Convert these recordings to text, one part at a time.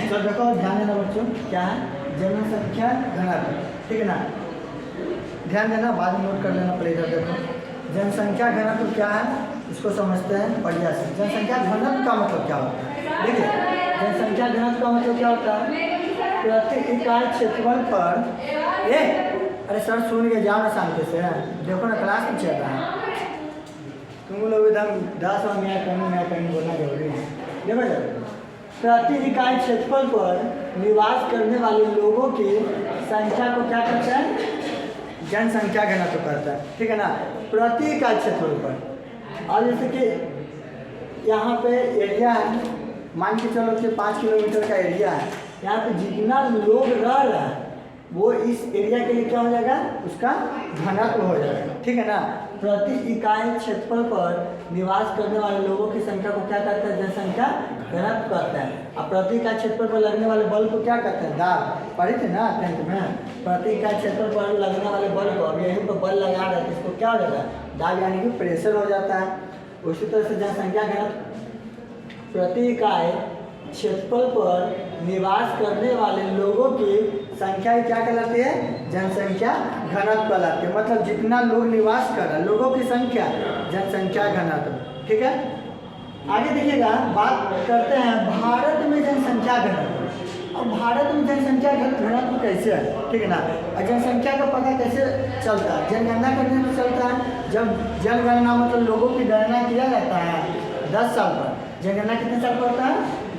तो देखो ध्यान देना बच्चों, क्या है जनसंख्या घनत्व, ठीक है ना। ध्यान देना, बाद में नोट कर लेना पड़ेगा। देखो जनसंख्या घनत्व क्या है, इसको समझते हैं बढ़िया से। जनसंख्या घनत्व का मतलब क्या होता है, देखिए जनसंख्या घनत्व का मतलब क्या होता है, प्रति इकाई क्षेत्रफल पर अरे सर सुन के जाओ ना शांति से, देखो ना क्लास में चल रहा है, तुम लोग एकदम 10 और मैं कहीं बोलना जरूरी है। देखो जब प्रति इकाई क्षेत्रफल पर निवास करने वाले लोगों की संख्या को क्या कहते हैं, जनसंख्या घनत्व कहता है, ठीक है ना। प्रति इकाई क्षेत्रफल पर, और जैसे कि यहाँ पे एरिया है, मान के चलो कि 5 किलोमीटर का एरिया है, यहाँ पे जितना लोग रह रहे हैं वो इस एरिया के लिए क्या हो जाएगा, उसका घनत्व हो जाएगा, ठीक है ना। प्रति इकाई क्षेत्रफल पर निवास करने वाले लोगों की संख्या को क्या कहते हैं, जनसंख्या घनत्व कहते हैं। अब प्रति इकाई क्षेत्रफल पर लगने वाले बल को क्या कहते हैं, दाब, पढ़े थे ना 10th में। प्रति इकाई क्षेत्रफल पर लगने वाले बल को, अब यहीं पर बल लगा रहे हैं, इसको क्या हो जाता है, दाब यानी कि प्रेशर हो जाता है। उसी तरह से जनसंख्या घनत्व प्रति इकाई क्षेत्रफल पर निवास करने वाले लोगों की संख्या क्या कहलाती है, जनसंख्या घनत्व कहलाती है। मतलब जितना लोग निवास कर रहे हैं, लोगों की संख्या, जनसंख्या घनत्व, ठीक है। आगे देखिएगा, बात करते हैं भारत में जनसंख्या घनत्व। अब भारत में जनसंख्या घनत्व कैसे है, ठीक है ना। और जनसंख्या का पता कैसे चलता है, जनगणना करने से चलता है। जब जनगणना मतलब लोगों की गणना किया जाता है 10 साल पर, जनगणना कितने साल पर होता है,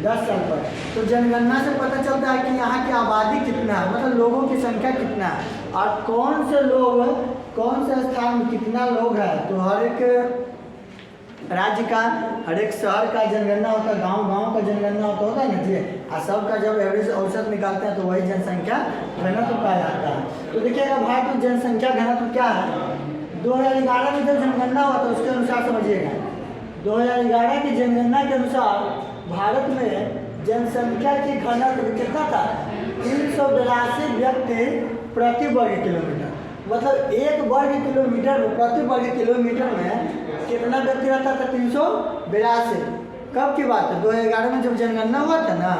10 साल पर। तो जनगणना से पता चलता है कि यहाँ की आबादी कितना है, मतलब लोगों की संख्या कितना है, और कौन से लोग कौन से स्थान में कितना लोग हैं। तो हर एक राज्य का, हर एक शहर का जनगणना होता है, गांव का जनगणना होता है ना जी। और सबका जब एवरेज औसत निकालते हैं तो वही जनसंख्या घनत्व पाया जाता है। तो देखिएगा भारत में जनसंख्या घनत्व क्या है, 2011 में जब जनगणना हुआ तो उसके अनुसार समझिएगा, 2011 की जनगणना के अनुसार भारत में जनसंख्या की घनत्व कितना था, 382 व्यक्ति प्रति वर्ग किलोमीटर। मतलब एक वर्ग किलोमीटर में, प्रति वर्ग किलोमीटर में कितना व्यक्ति रहता था, 382। कब की बात है, 2011 में जब जनगणना हुआ था ना,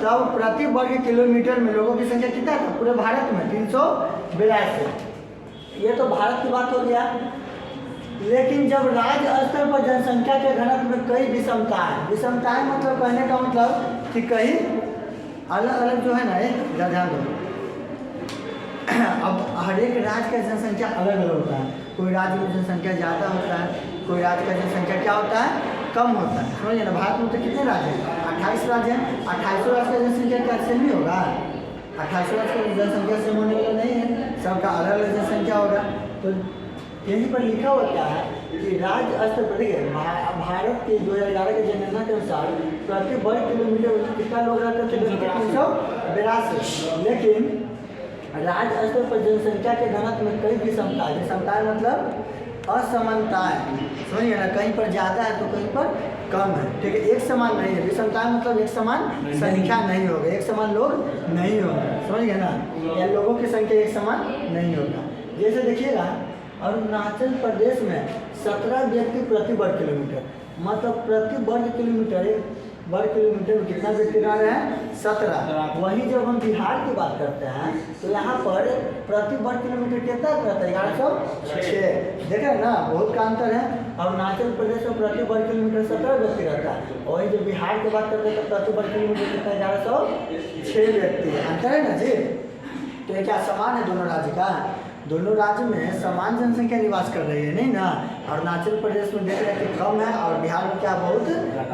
तब प्रति वर्ग किलोमीटर में लोगों की संख्या कितना था पूरे भारत में, 382। ये तो भारत की बात हो गया। लेकिन जब राज्य स्तर पर जनसंख्या के घनत्व में कई विषमताएं मतलब कहने का मतलब कि कई अलग अलग जो है ना, एक ध्यान दो। अब हर एक राज्य का जनसंख्या अलग अलग होता है। कोई राज्य में जनसंख्या ज़्यादा होता है, कोई राज्य का जनसंख्या क्या होता है, कम होता है। समझिए ना, भारत में तो कितने राज्य हैं, 28 राज्य हैं। 28 राज्य का जनसंख्या क्या सेम ही होगा, 28 राज्य का जनसंख्या सेम होने वाला नहीं है, सबका अलग अलग जनसंख्या होगा। तो यहीं पर लिखा होता है कि राज्य स्तर पर, देखिए भारत के 2011 की जनगणना के अनुसार प्रति वर्ग किलोमीटर कितना लोग रहते थे, 382। लेकिन राज्य स्तर पर जनसंख्या के घनत्व में कई विषमताएं मतलब असमानताएं, समझिए ना, कहीं पर ज़्यादा है तो कहीं पर कम है, ठीक है। एक समान नहीं है, विषमताएं मतलब एक समान संख्या नहीं होगा, एक समान लोग नहीं होगा, समझिए ना, या लोगों की संख्या एक समान नहीं होगा। जैसे देखिएगा अरुणाचल प्रदेश में 17 व्यक्ति प्रति वर्ग किलोमीटर, मतलब प्रति वर्ग किलोमीटर में कितना व्यक्ति रह रहे हैं, 17। वहीं जब हम बिहार की बात करते हैं तो यहाँ पर प्रति वर्ग किलोमीटर कितना रहता है, 1106। देख रहे हैं ना, बहुत का अंतर है। अरुणाचल प्रदेश में प्रति वर्ग किलोमीटर 17 व्यक्ति रहता है, और वहीं जब बिहार की बात करते हैं तो प्रति वर्ग किलोमीटर कितना, 1106 व्यक्ति। अंतर है ना जी। तो ये क्या समान है दोनों राज्य का, दोनों राज्य में समान जनसंख्या निवास कर रही है, नहीं ना। अरुणाचल प्रदेश में देख रहे हैं कि कम है और बिहार में क्या बहुत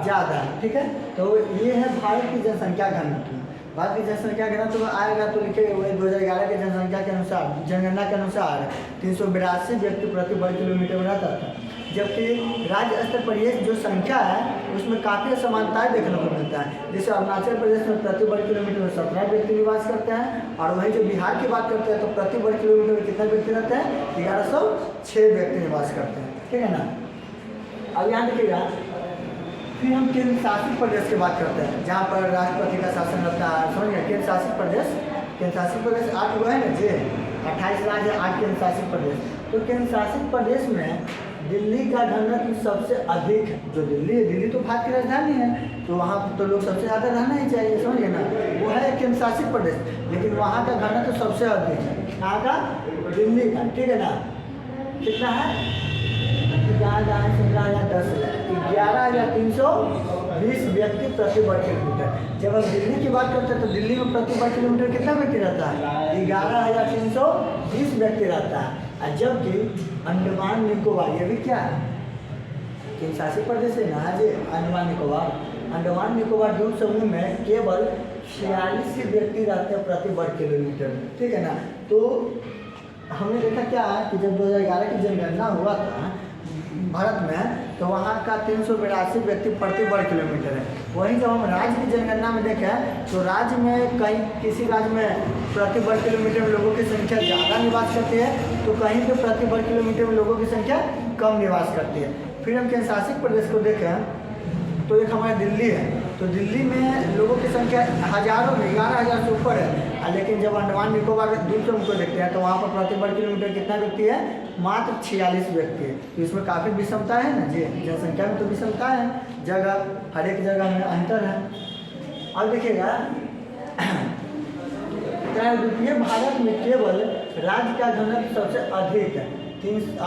ज़्यादा है, ठीक है। तो ये है भारत की जनसंख्या घनत्व। भारत की जनसंख्या घनत्व आएगा तो लिखेगा वही 2011 की जनसंख्या के अनुसार, जनगणना के अनुसार 382 व्यक्ति प्रति वर्ग किलोमीटर में रहता था। जबकि राज्य स्तर पर ये जो संख्या है उसमें काफ़ी असमानताएं देखने को मिलता है। जैसे अरुणाचल प्रदेश में प्रति वर्ग किलोमीटर में 17 व्यक्ति निवास करते हैं, और वहीं जो बिहार की बात करते हैं तो प्रति वर्ग किलोमीटर में कितना व्यक्ति रहते हैं, 1106 व्यक्ति निवास करते हैं, ठीक है ना। अब यहाँ देखिएगा, फिर हम केंद्र शासित प्रदेश की बात करते हैं, जहाँ पर राष्ट्रपति का शासन रहता है। समझ गए, केंद्र शासित प्रदेश 8 गो है ना जी, 28 राज्य 8 केंद्र शासित प्रदेश। तो केंद्र शासित प्रदेश में दिल्ली का घनत्व सबसे अधिक है। जो दिल्ली है, दिल्ली तो भारत की राजधानी है, तो वहाँ तो लोग सबसे ज़्यादा रहना ही चाहिए, समझिए ना। वो है एक केंद्र शासित प्रदेश, लेकिन वहाँ का घनत्व सबसे अधिक है। कहाँ का? दिल्ली का, ठीक है ना। कितना है? 11,320 व्यक्ति प्रति वर्ग किलोमीटर। जब हम दिल्ली की बात करते हैं तो दिल्ली में प्रति वर्ग किलोमीटर कितना व्यक्ति रहता है? 11,320 व्यक्ति रहता है। और जबकि अंडमान निकोबार, ये भी क्या है? केंद्र शासित प्रदेश है ना जी, अंडमान निकोबार। अंडमान निकोबार द्वीप समूह में केवल 46 व्यक्ति रहते हैं प्रति वर्ग किलोमीटर, ठीक है ना। तो हमने देखा क्या कि जब 2011 की जनगणना हुआ था भारत में, तो वहाँ का 382 व्यक्ति प्रति वर्ग किलोमीटर है। वहीं जब हम राज्य की जनगणना में देखें तो राज्य में कहीं किसी राज्य में प्रति वर्ग किलोमीटर में लोगों की संख्या ज़्यादा निवास करती है, तो कहीं पे प्रति वर्ग किलोमीटर में लोगों की संख्या कम निवास करती है। फिर हम केंद्र शासित प्रदेश को देखें तो एक हमारा दिल्ली है, तो दिल्ली में लोगों की संख्या हज़ारों में 11,000 से ऊपर है। लेकिन जब अंडमान निकोबार द्वीप समूह को देखते हैं तो वहाँ पर प्रति वर्ग किलोमीटर कितना व्यक्ति है? मात्र 46 व्यक्ति है। तो इसमें काफ़ी विषमता है ना जी, जनसंख्या में तो विषमता है, जगह हर एक जगह में अंतर है। अब देखिएगा त्रैविधीय भारत में केवल राज्य का घनत्व सबसे अधिक है,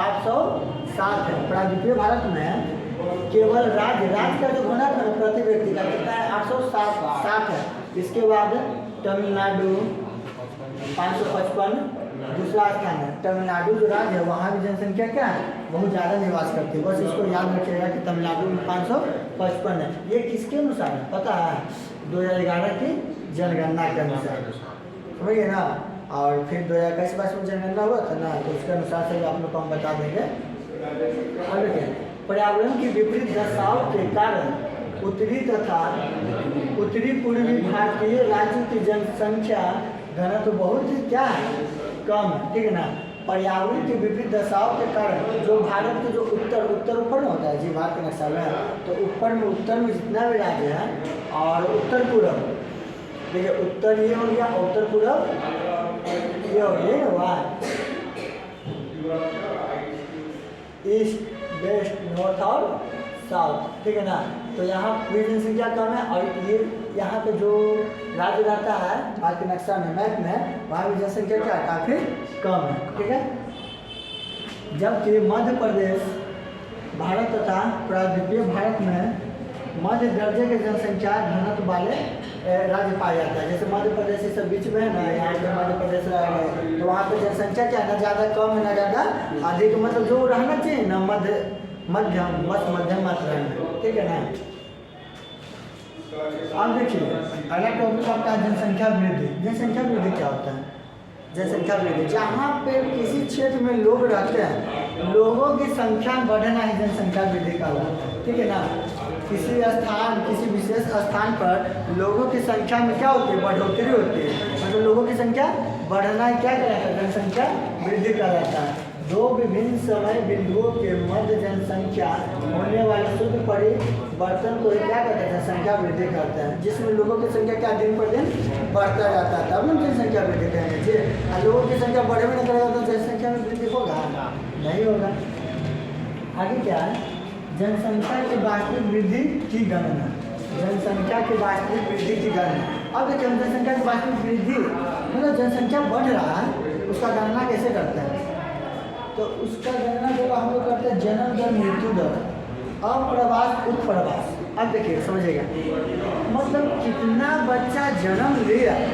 807 है। प्रायद्वीपीय भारत में केवल राज्य का जो घनत्व है प्रति व्यक्ति का कितना है? 860 है। इसके बाद तमिलनाडु 555 दूसरा स्थान है। तमिलनाडु जो राज्य है वहाँ भी जनसंख्या क्या है? बहुत ज़्यादा निवास करती है। बस इसको याद रखिएगा कि तमिलनाडु में 555 है। ये किसके अनुसार है पता है? 2011 की जनगणना के अनुसार, समझिए ना। और फिर 2021-22 में जनगणना हुआ था ना, तो उसके अनुसार से आप लोग को हम बता देंगे। और देखिए, पर्यावरण की विपरीत दशाओं के कारण उत्तरी तथा उत्तरी पूर्वी भारतीय राज्यों की जनसंख्या घनत्व बहुत ही क्या है? कम है, ठीक है ना। पर्यावरण की विपरीत दशाओं के कारण जो भारत के जो उत्तर ऊपर में होता है जी, भारत के नक्शा में, तो उत्तर में जितना भी राज्य है और उत्तर पूर्व, देखिए उत्तर ये हो गया, उत्तर पूर्व ये हो गया, वाह, ईस्ट वेस्ट नॉर्थ और साउथ, ठीक है ना। तो यहाँ पूरी जनसंख्या कम है, और ये यहाँ पे जो राज्य रहता है भारत के नक्शा में, मैप में, वहाँ की जनसंख्या क्या है? काफ़ी कम है, ठीक है। जबकि मध्य प्रदेश भारत तथा प्रायद्वीपीय भारत में मध्य दर्जे के जनसंख्या घनत्व वाले राज्य पाया जाता है। जैसे मध्य प्रदेश ये सब बीच में है ना, यहाँ पे मध्य प्रदेश रह गए, तो वहाँ पे जनसंख्या क्या, ना ज़्यादा कम है ना ज़्यादा अधिक, मतलब जो रहना चाहिए ना मध्यम मात्रा में, ठीक है ना। अब देखिए अगला टॉपिक आपका जनसंख्या वृद्धि। जनसंख्या वृद्धि क्या होता है? जनसंख्या वृद्धि जहाँ पे किसी क्षेत्र में लोग रहते हैं, लोगों की संख्या बढ़ना ही जनसंख्या वृद्धि का होता है, ठीक है ना। किसी विशेष स्थान पर लोगों की संख्या में क्या होती है? बढ़ोतरी होती है, मतलब लोगों की संख्या बढ़ना ही क्या कहलाता है? जनसंख्या वृद्धि कहलाता है। दो विभिन्न समय बिंदुओं के मध्य जनसंख्या होने वाले शुद्ध परिवर्तन को क्या कहते हैं? जनसंख्या वृद्धि कहते हैं, जिसमें लोगों की संख्या क्या दिन पर दिन बढ़ता जाता है, तब हम जनसंख्या वृद्धि कहेंगे जी। लोगों की संख्या बढ़े भी नहीं करेगा तो जनसंख्या में वृद्धि होगा? नहीं होगा। आगे क्या है? जनसंख्या की वास्तविक वृद्धि की गणना। जनसंख्या की वास्तविक वृद्धि की गणना। अब देखिए हम जनसंख्या की वास्तविक वृद्धि मतलब जनसंख्या बढ़ रहा है, उसका गणना कैसे करते हैं? तो उसका गणना जो हम लोग करते हैं जन्म दर, मृत्यु दर, अप्रवास उत्प्रवास। अब देखिए समझिएगा, मतलब कितना बच्चा जन्म ले रहा है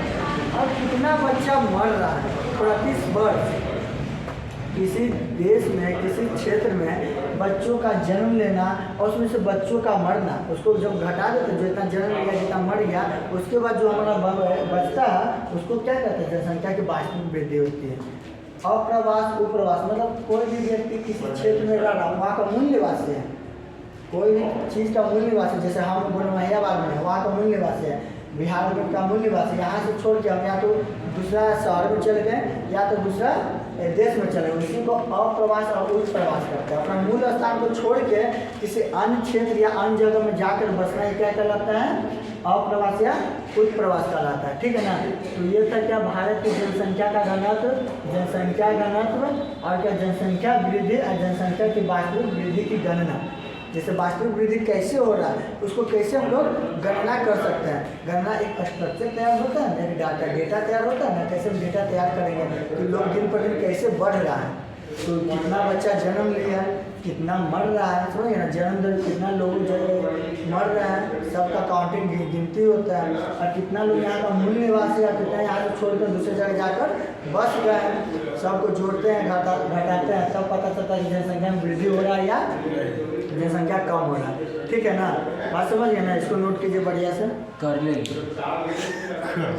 और कितना बच्चा मर रहा है प्रति वर्ष। किसी देश में, किसी क्षेत्र में बच्चों का जन्म लेना और उसमें से बच्चों का मरना, उसको जब घटा देते हैं, जो इतना जन्म लिया जितना मर गया, उसके बाद जो हमारा बचता है उसको क्या कहते हैं? जनसंख्या की वास्तविक वृद्धि होती है। अप्रवास उपप्रवास मतलब कोई भी व्यक्ति किसी क्षेत्र में रह रहा, वहाँ का मूल निवासी है, कोई भी चीज़ का मूल निवासी, जैसे हम गुणमहियाबाद में वहाँ का मूल निवासी है, बिहार में का मूल निवासी, यहाँ से छोड़ के हम या तो दूसरा शहर में चले गए या तो दूसरा देश में चले गए, उसी को अप्रवास और उत्प्रवास करते हैं। अपना मूल स्थान को छोड़ के किसी अन्य क्षेत्र या अन्य जगह में जाकर बसना, ये क्या कहलाता है? अप्रवास या उत्प्रवास कहलाता है। ठीक है ना। तो ये था क्या, भारत की जनसंख्या का घनत्व, जनसंख्या घनत्व और क्या जनसंख्या वृद्धि और जनसंख्या की वास्तविक वृद्धि की गणना। जैसे वास्तविक वृद्धि कैसे हो रहा है उसको कैसे हम लोग गणना कर सकते हैं। गणना एक स्ट्रक्चर तैयार होता है ना, एक डेटा तैयार होता है ना, कैसे हम डेटा तैयार करेंगे कि लोग दिन पर दिन कैसे बढ़ रहा है, तो कितना बच्चा जन्म लिया है, कितना मर रहा है, समझिए ना, जन्म दर कितना लोग मर रहा है, सबका काउंटिंग गिनती होता है, और कितना लोग यहाँ का मूल निवासी या कितना यहाँ से छोड़कर दूसरे जगह जाकर बस गए हैं, सबको जोड़ते हैं घटाते हैं, तब पता चलता है कि जनसंख्या में वृद्धि हो रहा है या जनसंख्या कम हो रहा है। ठीक है ना, बात समझिए ना, इसको नोट कीजिए बढ़िया से कर लेंगे।